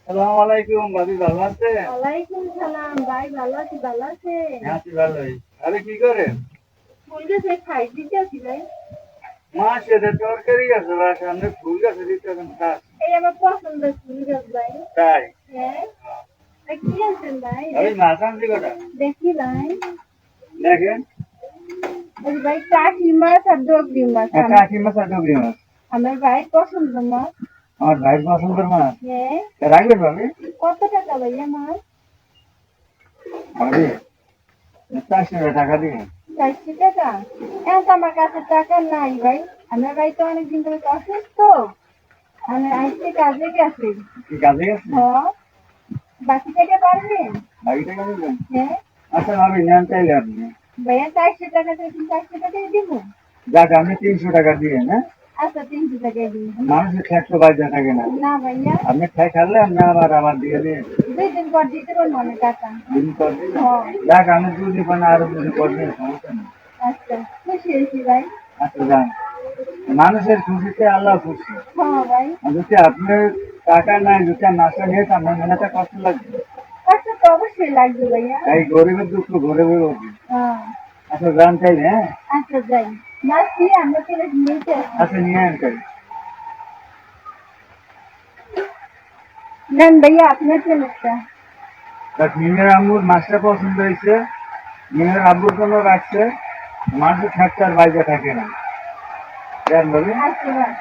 আসসালামু আলাইকুম ভাবি, ভালো আছেন? ওয়ালাইকুম সালাম ভাই, ভালো আছি, ভালো আছে? হ্যাঁ আছি ভালোই। আরে কি করেন? ফুল গাছে খাই দিতে আছি ভাই। মাছের তরকারি আছে বা সামনে ফুল গাছে দিতে এখন খাস। এই আমার পছন্দের ফুল গাছ ভাই। তাই হ্যাঁ, এই কি আনছেন ভাই? আমি মাছ আনছি কটা দেখি ভাই। দেখেন। এই ভাই কাঠি মাছ আর ডগরি মাছ কাকি মাছ আর ডগরি মাছ আমার ভাই পছন্দ মাছ। আমার ভাইয়ের পছন্দের মাছ। হ্যাঁ, রাখবেন ভাবি? কত টাকা ভাইয়া মাছ? ভাবি 400 টাকা দিয়ে। 400 টাকা? এখন তো আমার কাছে টাকা নাই ভাই। আমার ভাই তো অনেকদিন ধরে অসুস্থ, আমি আজকে কাজে গেছে। কি কাজে গেছে? হ্যাঁ, বাকি টাকা পারবেন? বাকি টাকা দেবেন? হ্যাঁ আচ্ছা ভাবি, নেন চাইলে আপনি। ভাইয়া, 400 টাকা তো 400 টাকাই দিব। যাক আপনি 300 টাকা দিয়ে, হ্যাঁ। আচ্ছা, 300 টাকাই দিন। মানুষের খ্যাট বাইরে থাকে না। না ভাইয়া, আপনি খাই খালে আপনি আবার দিয়ে দিয়ে 2 দিন পর দিতে পারবো অনেক টাকা। দিন পর দিন। হ্যাঁ, যাক আমি 2 দিন পর না আরো 2 দিন পর দিন, সমস্যা নেই। আচ্ছা, খুশি হয়েছি ভাই। আচ্ছা যান, মানুষের খুশিতে আল্লাহ খুশি। হ্যাঁ ভাই, আর যদি আপনার টাকা নাই, যদি নাস্তা নিয়ে আপনার মেলাটা কষ্ট লাগবে। কষ্ট তো অবশ্যই লাগবে ভাইয়া। তাই গরিবের দুঃখ গরিবের হবে। হ্যাঁ, আচ্ছা যান চাইলে, হ্যাঁ। আচ্ছা যাই। মাছ দিয়ে আমরা চলে নিতে আসি। আচ্ছা নিয়ে আন চাই। নেন ভাইয়া, আপনার চলেটা। মিমের আম্মুর মাছটা পছন্দ হয়েছে, মিমের আব্বুর জন্য রাখছে। মানুষের খ্যাটটার বাইরে থাকে না। দেন বলি। আচ্ছা ভাই।